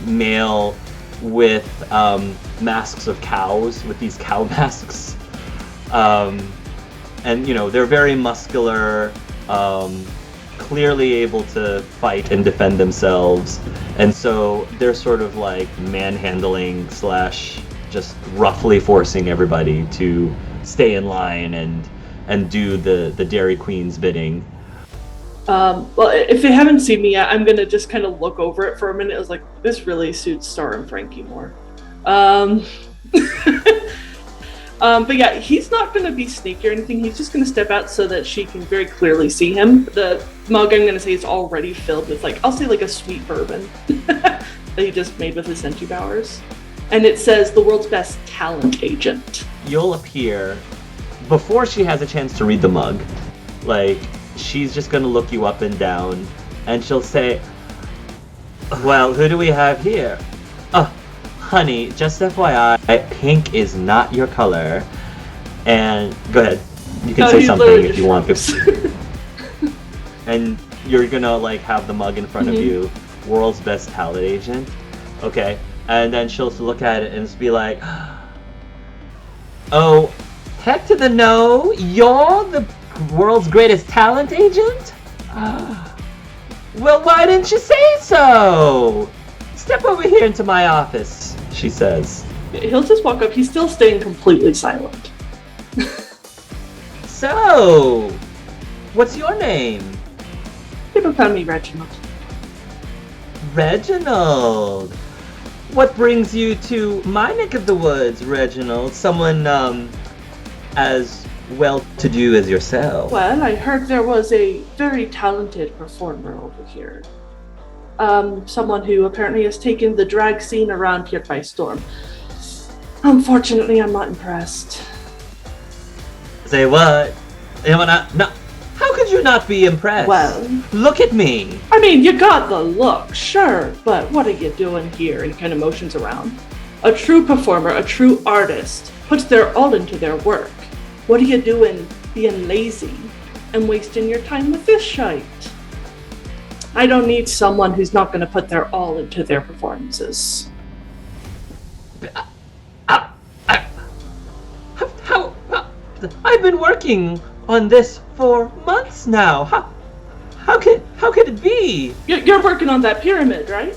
male with masks of cows, with these cow masks, and they're very muscular, clearly able to fight and defend themselves, and so they're sort of like manhandling / just roughly forcing everybody to stay in line and do the Dairy Queen's bidding. Well, if they haven't seen me yet, I'm gonna just kind of look over it for a minute. I was like, this really suits Star and Frankie more. But yeah, he's not gonna be sneaky or anything. He's just gonna step out so that she can very clearly see him. The mug, I'm gonna say, is already filled with I'll say a sweet bourbon that he just made with his Senshi powers. And it says the world's best talent agent. You'll appear before she has a chance to read the mug. She's just gonna look you up and down, and she'll say, well, who do we have here? Oh, honey, just FYI, pink is not your color. And go ahead, you can say something if you want to. And you're gonna have the mug in front of you, world's best talent agent. Okay, and then she'll look at it and just be like, oh, heck to the no, you're the world's greatest talent agent? Well, why didn't you say so? Step over here into my office, she says. He'll just walk up. He's still staying completely silent. So, what's your name? People call me Reginald. Reginald. What brings you to my neck of the woods, Reginald? Someone as well-to-do as yourself. Well, I heard there was a very talented performer over here. Someone who apparently has taken the drag scene around here by storm. Unfortunately, I'm not impressed. Say what? No. How could you not be impressed? Well, look at me. I mean, you got the look, sure, but what are you doing here? And kind of motions around. A true performer, a true artist, puts their all into their work. What are you doing being lazy and wasting your time with this shite? I don't need someone who's not going to put their all into their performances. I've been working on this for months now. How could it be? You're working on that pyramid, right?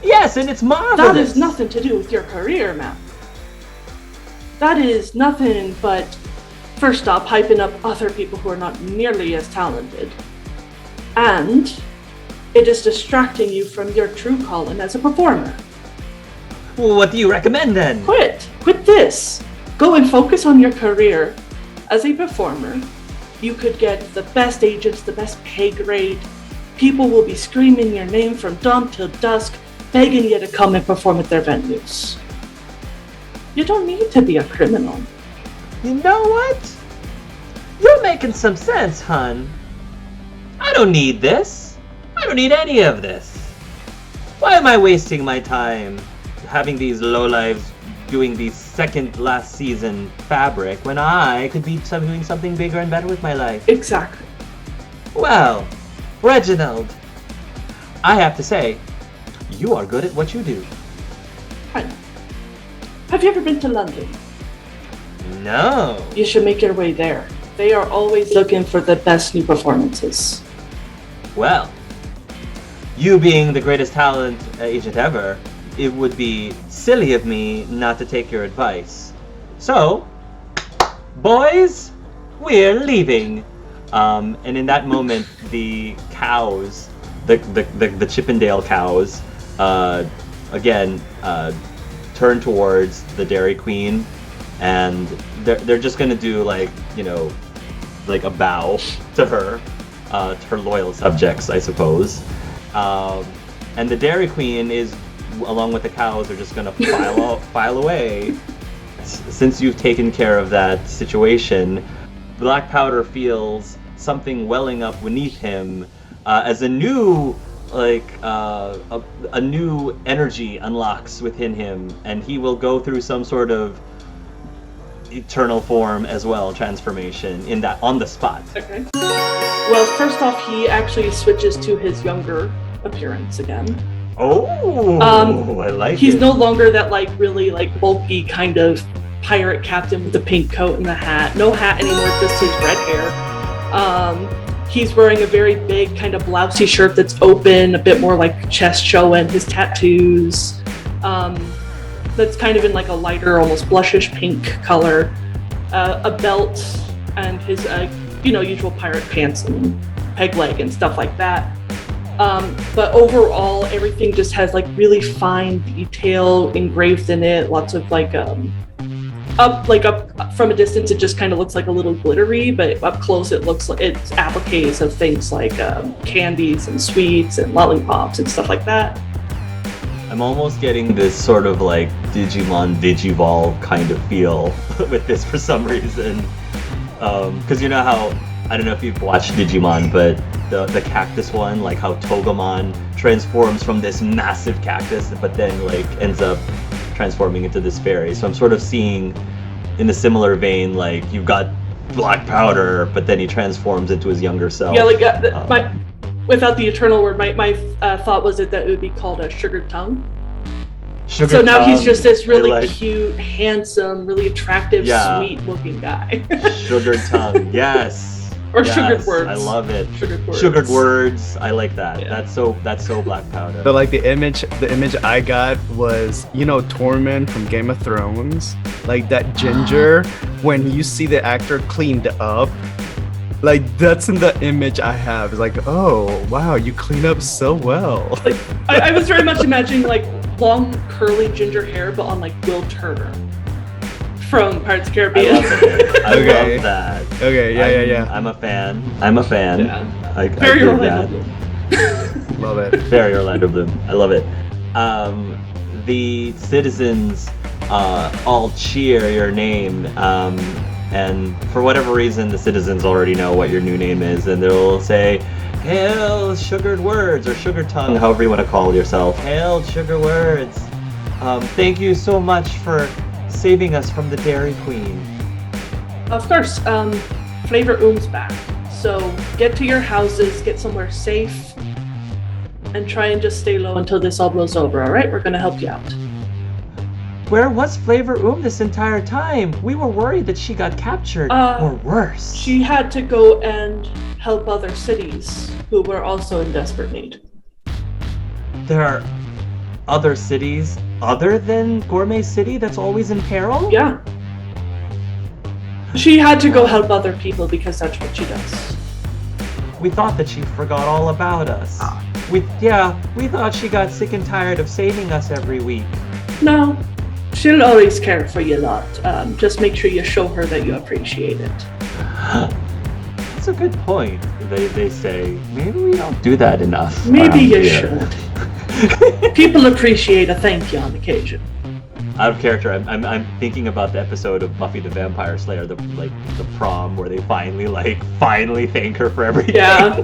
Yes, and it's marvelous. That has nothing to do with your career, ma'am. That is nothing but, first off, hyping up other people who are not nearly as talented. And it is distracting you from your true calling as a performer. Well, what do you recommend then? Quit this. Go and focus on your career. As a performer, you could get the best agents, the best pay grade. People will be screaming your name from dawn till dusk, begging you to come and perform at their venues. You don't need to be a criminal. You know what? You're making some sense, hun. I don't need this. I don't need any of this. Why am I wasting my time having these lowlives doing the second last season fabric when I could be doing something bigger and better with my life? Exactly. Well, Reginald, I have to say, you are good at what you do. I know. Have you ever been to London? No. You should make your way there. They are always looking for the best new performances. Well, you being the greatest talent agent ever, it would be silly of me not to take your advice. So, boys, we're leaving. And in that moment, the cows, the Chippendale cows, again, turn towards the Dairy Queen, and they're just gonna do like a bow to her loyal subjects, I suppose. And the Dairy Queen is, along with the cows, are just gonna file away. Since you've taken care of that situation, Black Powder feels something welling up beneath him as a new like a new energy unlocks within him, and he will go through some sort of eternal form as well, transformation in that on the spot. Okay. Well, first off, he actually switches to his younger appearance again. Oh, I like He's it. no longer that like really like bulky kind of pirate captain with the pink coat and the hat. No hat anymore, just his red hair. He's wearing a very big kind of blousey shirt that's open, a bit more like chest showing, his tattoos. That's kind of in like a lighter, almost blushish pink color. A belt and his usual pirate pants and peg leg and stuff like that. But overall, everything just has like really fine detail engraved in it. Lots of like up from a distance, it just kind of looks like a little glittery, but up close, it looks like it's appliques of things like candies and sweets and lollipops and stuff like that. I'm almost getting this sort of like Digimon Digivolve kind of feel with this for some reason. Because you know how, I don't know if you've watched Digimon, but the cactus one, like how Togemon transforms from this massive cactus, but then like ends up transforming into this fairy. So I'm sort of seeing in a similar vein, like you've got Black Powder, but then he transforms into his younger self. Yeah, like without the eternal word, my thought was that it would be called a sugared tongue. So now he's just this really cute, handsome, really attractive, sweet-looking guy. Sugared tongue, yes. Or sugared words. I love it. Sugared words. Sugared words. I like that. Yeah. That's so Black Powder. But like the image I got was, Tormund from Game of Thrones, like that ginger. When you see the actor cleaned up, like that's in the image I have. It's like, oh wow, you clean up so well. Like I was very much imagining like long curly ginger hair, but on like Will Turner from Pirates of the Caribbean. I love that. Okay, yeah. I'm a fan. Yeah. I Very dig Orlando that. Bloom. Love it. Very Orlando Bloom. I love it. The citizens all cheer your name, and for whatever reason, the citizens already know what your new name is, and they'll say, "Hail, Sugared Words," or Sugar Tongue, however you want to call yourself. Hail, Sugar Words. Thank you so much for saving us from the Dairy Queen. Of course, Flavor Oom's back. So get to your houses, get somewhere safe, and try and just stay low until this all blows over, alright? We're gonna help you out. Where was Flavor Oom this entire time? We were worried that she got captured, or worse. She had to go and help other cities who were also in desperate need. There are other cities other than Gourmet City that's always in peril? Yeah. She had to go help other people because that's what she does. We thought that she forgot all about us. We thought she got sick and tired of saving us every week. No, she'll always care for you a lot. Just make sure you show her that you appreciate it. That's a good point. They say, maybe we don't do that enough. Maybe you here. should. People appreciate a thank you on occasion. Out of character, I'm thinking about the episode of Buffy the Vampire Slayer, the prom where they finally thank her for everything. Yeah.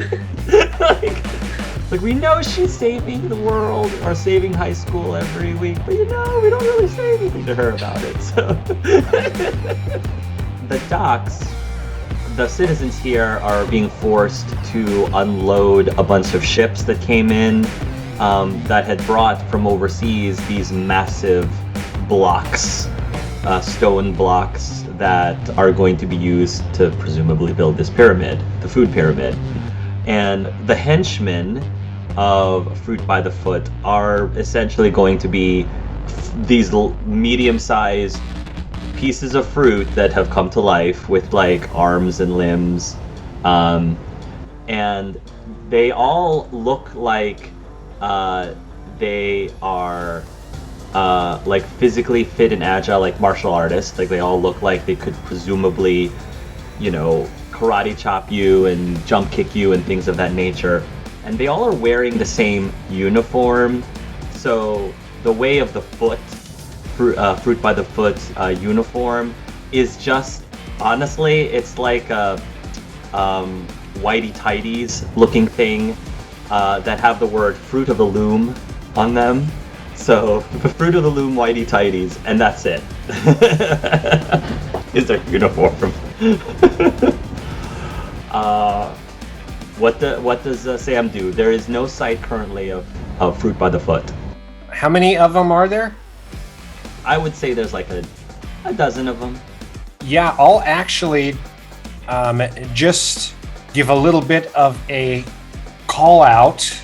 like we know she's saving the world or saving high school every week, but we don't really say anything to her about it. So the docks, the citizens here are being forced to unload a bunch of ships that came in that had brought from overseas these massive blocks, stone blocks that are going to be used to presumably build this pyramid, the food pyramid. And the henchmen of Fruit by the Foot are essentially going to be these medium-sized pieces of fruit that have come to life with like arms and limbs, and they all look like they are like physically fit and agile, like martial artists. Like they all look like they could presumably, karate chop you and jump kick you and things of that nature. And they all are wearing the same uniform. So the Way of the Foot, Fruit by the Foot uniform is just, honestly, it's like a whitey tighties looking thing that have the word Fruit of the Loom on them. So, Fruit of the Loom whitey tighties, and that's it. Is their uniform. What does Sam do? There is no sight currently of Fruit by the Foot. How many of them are there? I would say there's like a dozen of them. Yeah, I'll actually just give a little bit of a call out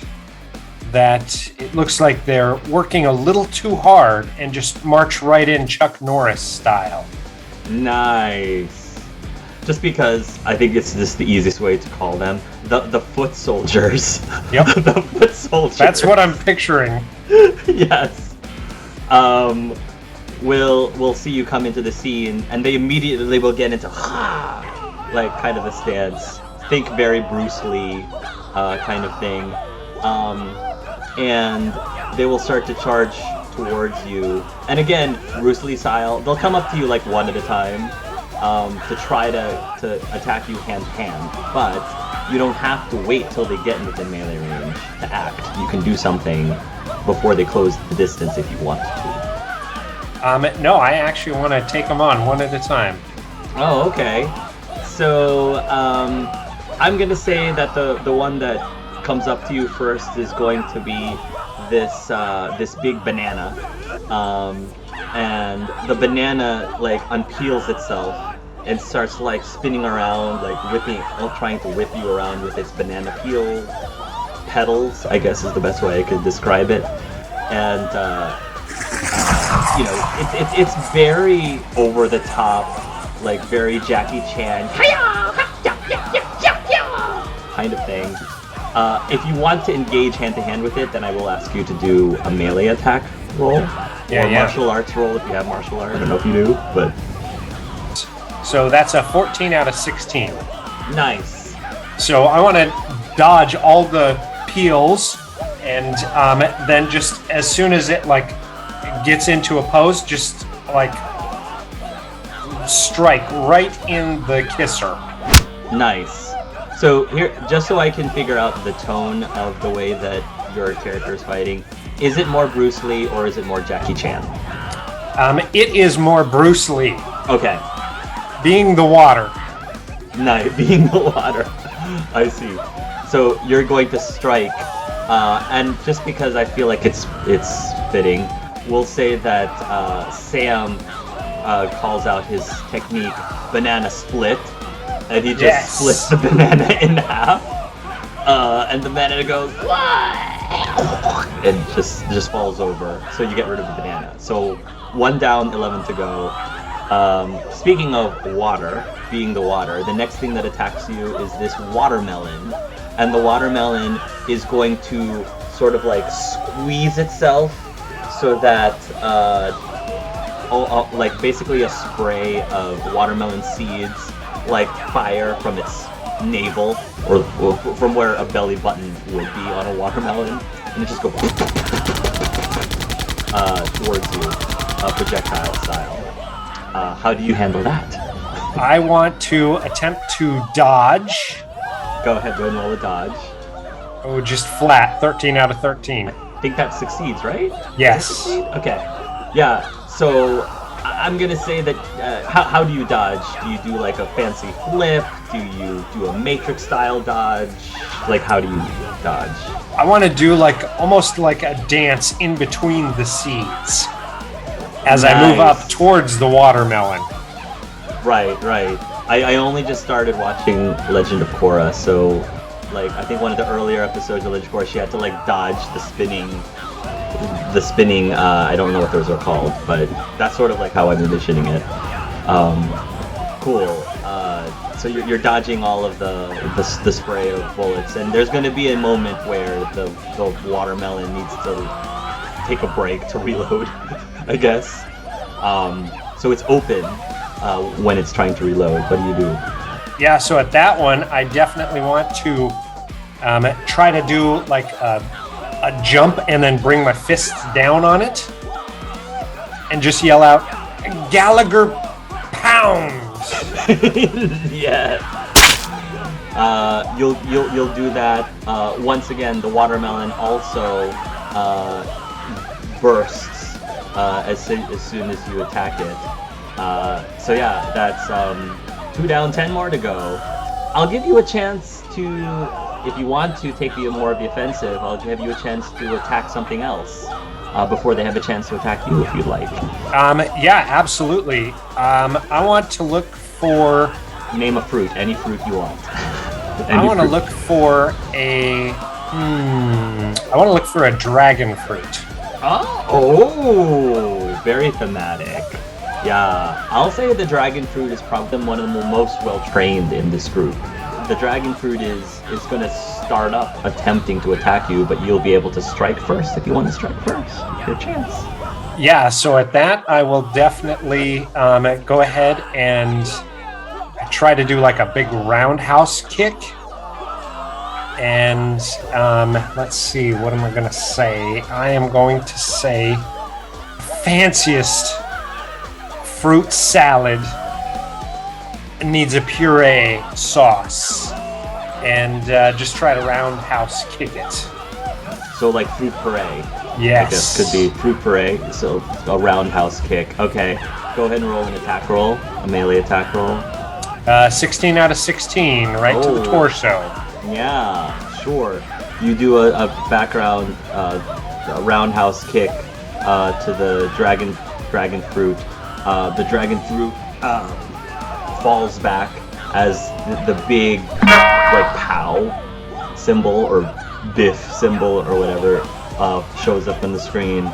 that it looks like they're working a little too hard and just march right in Chuck Norris style. Nice. Just because I think it's just the easiest way to call them. The foot soldiers. Yep. The foot soldiers. That's what I'm picturing. Yes. We'll see you come into the scene, and they immediately will get into like kind of a stance. Think very Bruce Lee kind of thing. And they will start to charge towards you. And again, Bruce Lee style, they'll come up to you like one at a time to try to attack you hand to hand. But you don't have to wait till they get within melee range to act. You can do something before they close the distance if you want to. No, I actually want to take them on one at a time. Oh, okay. So I'm gonna say that the one that comes up to you first is going to be this big banana, and the banana like unpeels itself and starts like spinning around, like trying to whip you around with its banana peel petals, I guess is the best way I could describe it. And it's very over the top, like very Jackie Chan kind of thing. If you want to engage hand-to-hand with it, then I will ask you to do a melee attack roll. Or martial arts roll if you have martial arts. I don't know if you do, but... So that's a 14 out of 16. Nice. So I want to dodge all the peels, and then just as soon as it like gets into a pose, just like strike right in the kisser. Nice. So here, just so I can figure out the tone of the way that your character is fighting, is it more Bruce Lee or is it more Jackie Chan? It is more Bruce Lee. Okay. Being the water. Nice. Being the water. I see. So you're going to strike, and just because I feel like it's fitting, we'll say that Sam calls out his technique, banana split. And he just splits the banana in half, and the banana goes and just falls over. So you get rid of the banana. So 1 down, 11 to go. Speaking of water, being the water, the next thing that attacks you is this watermelon, and the watermelon is going to sort of like squeeze itself so that like basically a spray of watermelon seeds like fire from its navel or from where a belly button would be on a watermelon, and it just goes towards you, projectile style. How do you handle that? I want to attempt to dodge. Go ahead, go and roll a dodge. Oh, just flat, 13 out of 13. I think that succeeds, right? Yes. Okay. Yeah, so I'm gonna say that, how do you dodge? Do you do like a fancy flip? Do you do a Matrix style dodge? Like, how do you dodge? I want to do like almost like a dance in between the seeds as I move up towards the watermelon. Right. I only just started watching Legend of Korra, so like I think one of the earlier episodes of Legend of Korra, she had to like dodge the spinning I don't know what those are called, but that's sort of like how I'm envisioning it. Cool. So you're dodging all of the spray of bullets, and there's going to be a moment where the watermelon needs to take a break to reload, I guess. So it's open when it's trying to reload. What do you do? Yeah, so at that one, I definitely want to try to do like a jump and then bring my fists down on it and just yell out, Gallagher pounds! Yeah. You'll do that. Once again, the watermelon also bursts as soon as you attack it. So yeah, that's 2 down, 10 more to go. I'll give you a chance to, if you want to take more of the offensive, I'll give you a chance to attack something else before they have a chance to attack you if you'd like. Yeah, absolutely. I want to look for... Name a fruit, any fruit you want. I want to look for a... I want to look for a dragon fruit. Oh, very thematic. Yeah, I'll say the dragon fruit is probably one of the most well-trained in this group. The dragon fruit is going to start up attempting to attack you, but you'll be able to strike first if you want to strike first. Your chance. Yeah, so at that, I will definitely go ahead and try to do like a big roundhouse kick. And let's see, what am I going to say? I am going to say fanciest fruit salad needs a puree sauce. And just try to roundhouse kick it. So like fruit puree. Yes. I guess could be fruit puree, so a roundhouse kick. Okay, go ahead and roll an attack roll, a melee attack roll. 16 out of 16, right to the torso. Yeah, sure. You do a background a roundhouse kick to the dragon fruit. The dragon fruit falls back as the big like pow symbol or biff symbol or whatever shows up on the screen.